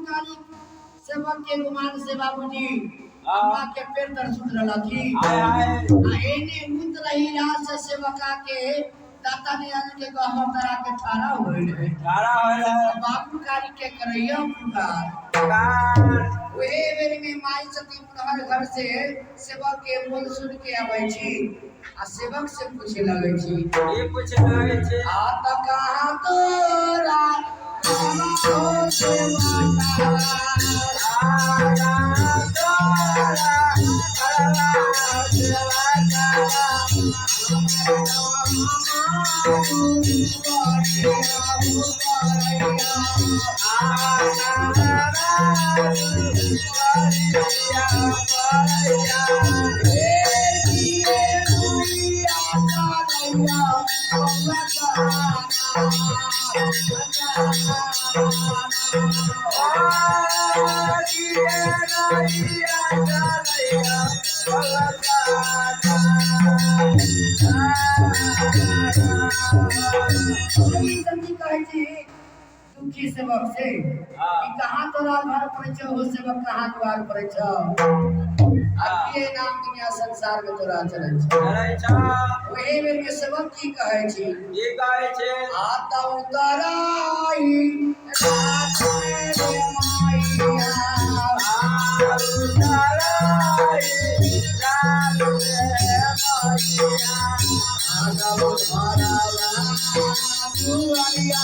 सेवक के गुमान से बाबूजी अम्मा के पेट दर्द सुध रहा थी एने मुत रही रात से सेवका के दाता ने आन के गहर तरह के ठाड़ा होई है बाबू कारी के करैया पुकार ओहे बेरी में माई सती पुनहर घर से सेवक के बोल सुन के आबै छी आ सेवक से पूछे लगे छी ये पूछे लगे छी आ त कहां तोरा ओ सेवका दुखी सेवक से कि कहाँ तोरा घर पर हो सेवक कहाँ द्वार पर ये नाम दुनिया संसार में तोरा चले वही में सेवक की कहे छी ये कहे छे आता उतराई रात में माईया उतराई रात में माईया आगा भरावा दुआरिया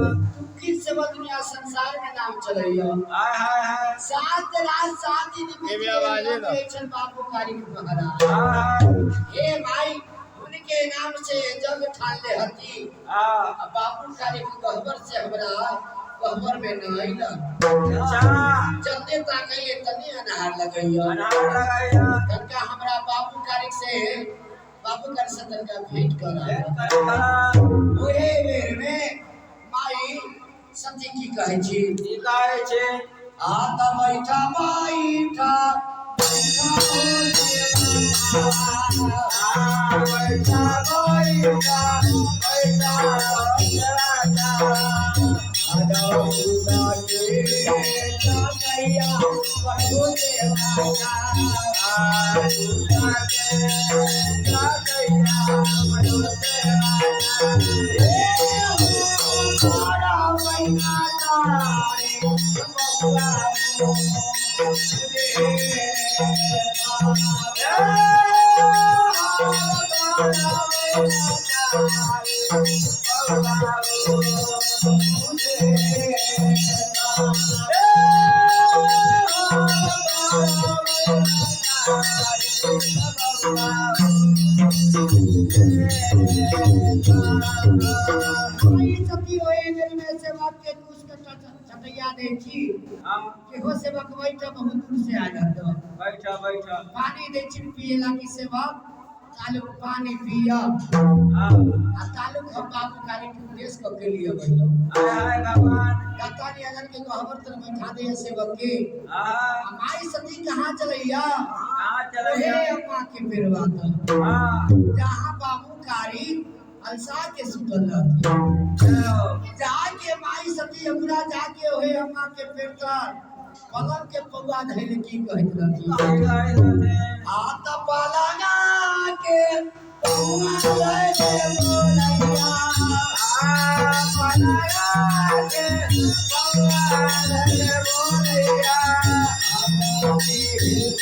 दुनिया संसार में नाम चलैया सात रात 7 दिन में बाबू कारी हे भाई उनके नाम से जग ठान ले हती बाबू कारी के गहबर से हमरा गहबर में न आइला जल्दी ताकइए तनी अनहार लगइया तनका हमरा बाबू कारी से तनका भेंट करा ओहे बेर में माई सती की कहे छी की कहे छे आता बैठा बैठा आई सती होए मेरे में सेवा के कुछ चटैया दे छी के हो सेवा के बैठा बहुत दूर से आ जाता बैठा बैठा पानी दे छी पिएला की सेवा चालू पानी पिया हाँ आ चालू हम बाबू काली के उपदेश क के लिए बैठो हाय भगवान दातारी अगर के हमर तरफ बैठा दे सेवक के हाँ हमारी सती कहां चलैया कहाँ चला हे गया अम्मा के पेरवा तो हाँ जहां बाबू कारी अलसा के सुतल रहती जाके माई सती अबुरा जाके होए अम्मा के पेटर पलंग के पौवा धैल की कहत रहती हाथ पलंगा के पौवा धैल बोलैया पलंगा के पौवा धैल बोलैया अमोदी हिता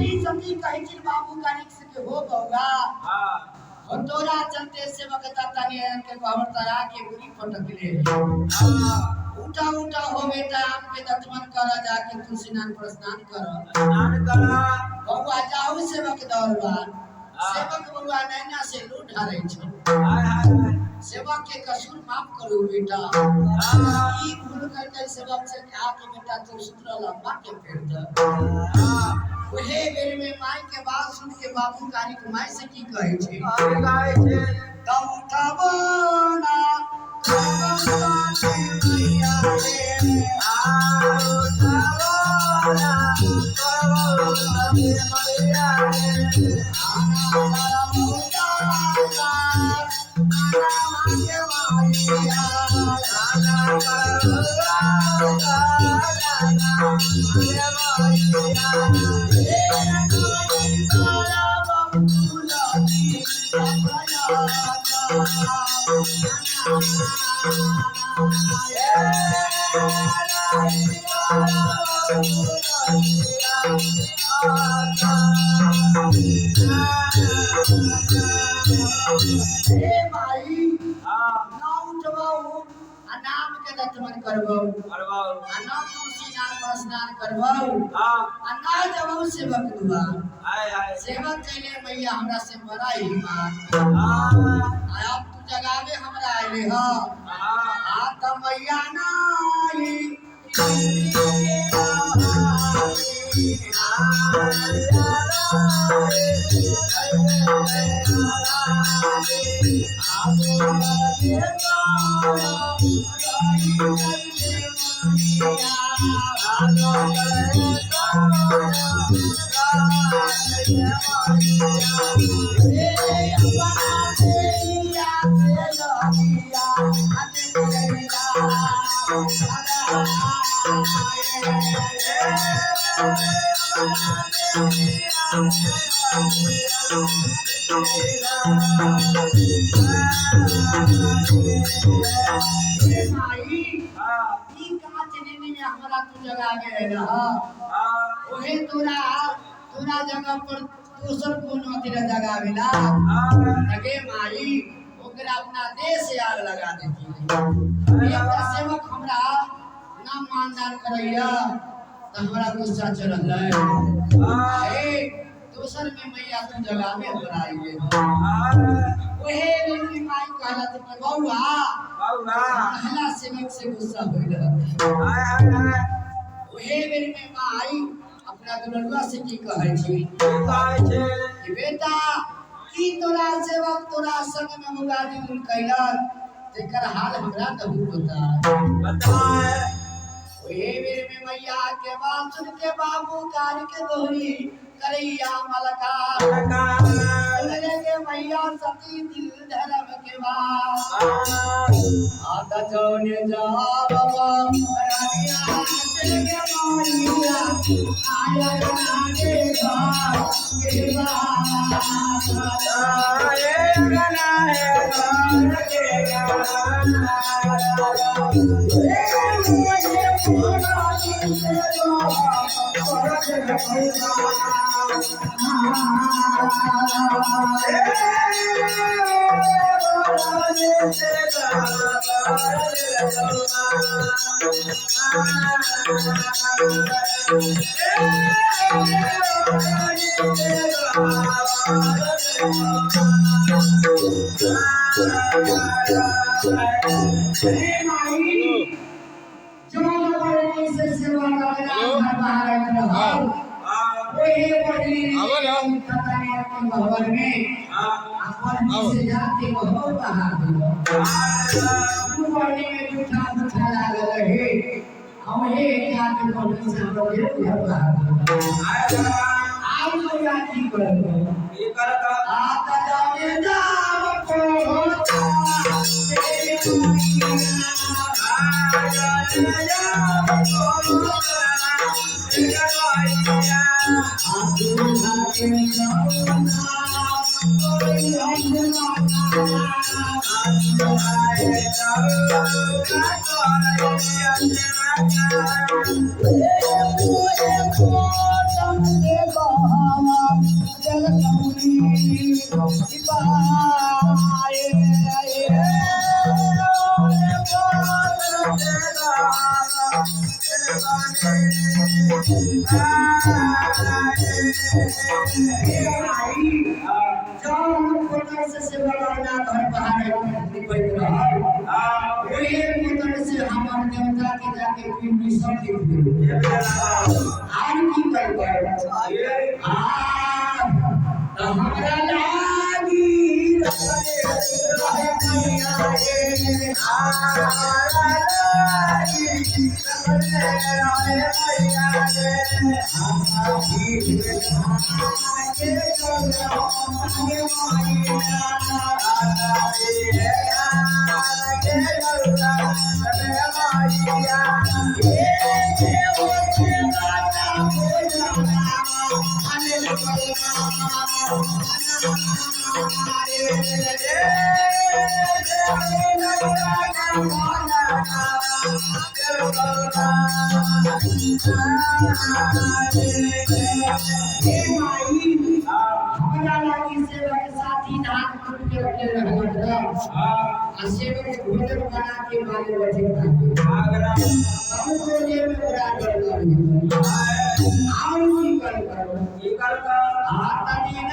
बाबू कानिक से के हो गौगा तोरा चलते से वक्त तानी के हमर तरा के बुरी फटकले उठा उठा हो बेटा आपके दतमन करा जाके तुलसी नान पर स्नान कर बउआ जाऊ सेवक दौड़बा सेवक बउआ नैना से लूट हरै छ सेवक के कसूर माफ करू बेटा ई भूल करके सेवक से कहा कि बेटा तू सुधर लंबा के फेर दे ओहे बेर में माई के बात सुन के बाबू कारी के माई से की कहे छे तब उठाबो ना मैया रे उठाबो ना मैया रे नाम के दतमन करबो अना तुलसी नाम पर स्नान करबो अन्ना जबो सेवक दुआ सेवक कैले मैया हमरा से बड़ा ही मान अब तू जगावे हमरा आइले ह आ त मैया नाई ओहे तोरा तोरा जगह पर दूसर कोनो तेरा जगह मिला लगे माई ओकरा अपना देश से आग लगा देती एक सेवक हमरा ना मानदान करैया त हमरा गुस्सा चढ़ल है दूसर में मैया तू जगह में हमरा आइले ओहे लड़की माई कहला त बौआ पहला सेवक से गुस्सा होई रहल ओहे बेर में माई अपना दुलड़ुआ से की कहै छी कि बेटा की तोरा सेवक तोरा संग में मुगादी उन कैलक तेकर हाल हमरा नहीं पता ओहे बेर में मैया के बात सुन के बाबू कार के दोहरी करैया मलका लगे के मैया सती दिल धर्म के बात आता जौने जा बाबा रानिया चल के मारिया आया नागे बा के बा आए गना है के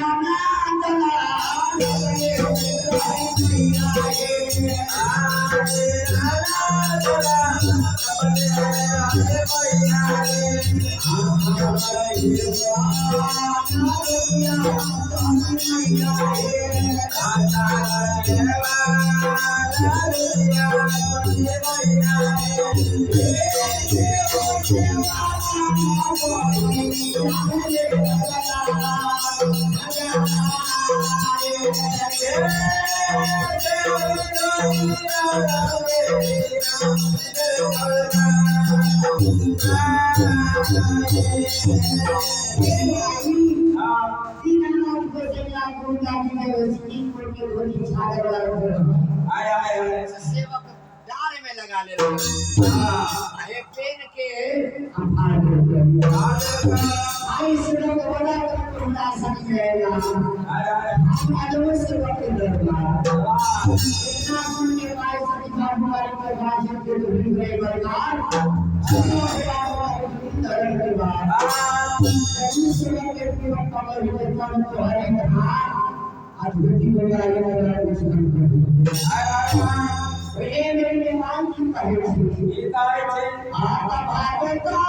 गाना सेवक डारे में लगा ले अरे पेन के आई सुनो को बड़ा कुंडा सकेगा आदमी से बात करना इतना सुन के भाई सभी बाबू वाले के भाषण के धुरी गए बरकार तरह के बाद ऐसी सेवा के पूरा कमर के काम तो हरे कहा आज बेटी बड़ा ये कुछ नहीं ये मेरे मान की पहले ये तारे से आता भागता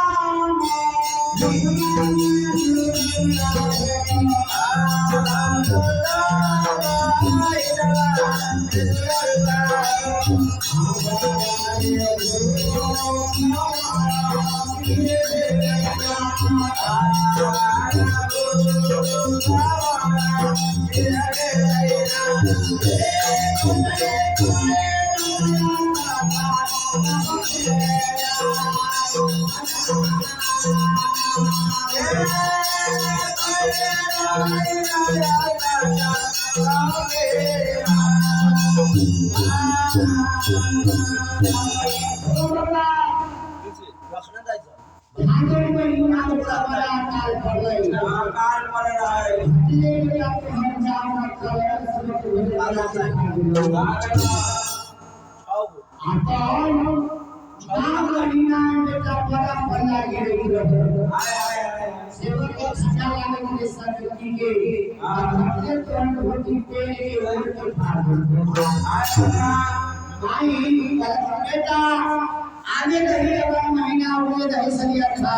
आगे कहीं अगर महीना हुए दही सलिया था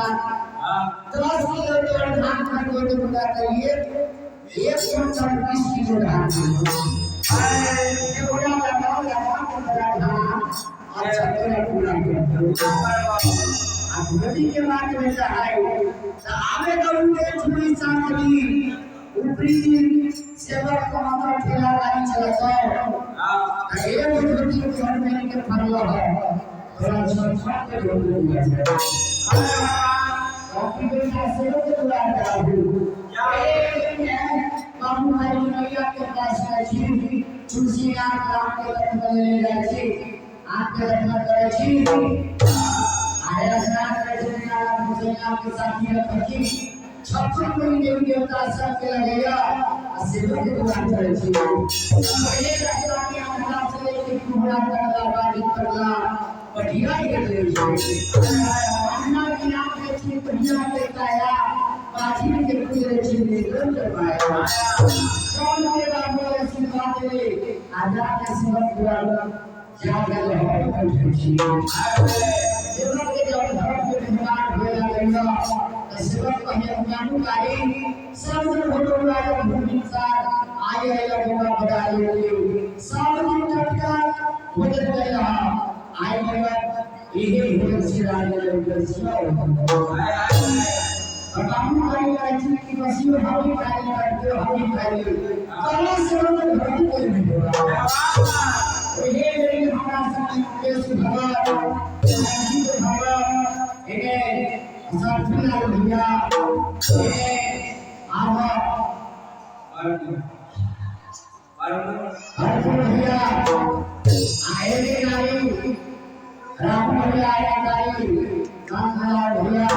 10 किलो तो धान का गोद बुला करिए 120 किलो धान ये बड़ा लगा को बड़ा धान अच्छा तेरा पूरा अब नदी के बाद में है तो आगे तो उनके छुरी चांदी ऊपरी सेवक को मात्र ठेला गाड़ी चलाता है ये नदी के घर में के फरला है थोड़ा संसार के लोग हैं काफी बेटा सेवक को बुलाता है बाबू भाई मैया के पास है तुलसी आम राम के लखन ले जाए आपके लखन करे छी आया स्नान करे नाला मुसैया के साथी रखी 56 महीने देवता सब के लगेगा सेवक को बुलाता है ये रहता के हमरा चले के कुबड़ा करला बाड़ी करला बढ़िया कर ले अन्ना की नाम के छी बढ़िया देता है बाजी के पूरे छी ने करवाया कौन के बाबू ऐसी बात है आजा के सेवक बुला जागल है छी सेवक के जब घर के निर्माण होया लेगा सेवक कहे ज्ञान कारी सब भोटो वाले भूमि साथ आए लगेगा बड़ा ले सब दिन टटका बदल गया आए लगा यही भोट से राज लेकर सुनो काम करेगा की बसी हमें कार्य करते हमें कार्य कला सेवक भक्ति कोई नहीं होगा ये मेरी हमारा सब के सुधार जी को भगवान इन्हें साथीला भैया ये आवा हर भैया आए रे नारी राम भैया आया नारी काम भैया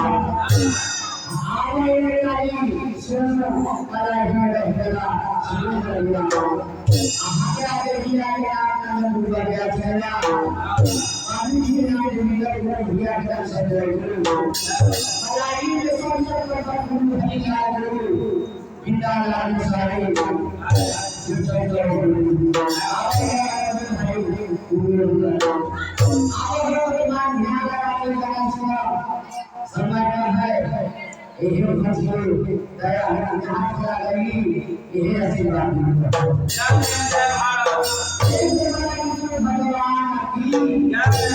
आए रे नारी सुन कला है रहला सुन भैया आगे देखिए आगे बुला गया चला पानी की नाम मिलकर भैया का सजय मलाई में सब पर गुरु भैया गुरु बिंदा लाल सारे जय जय भारत भगवान की जय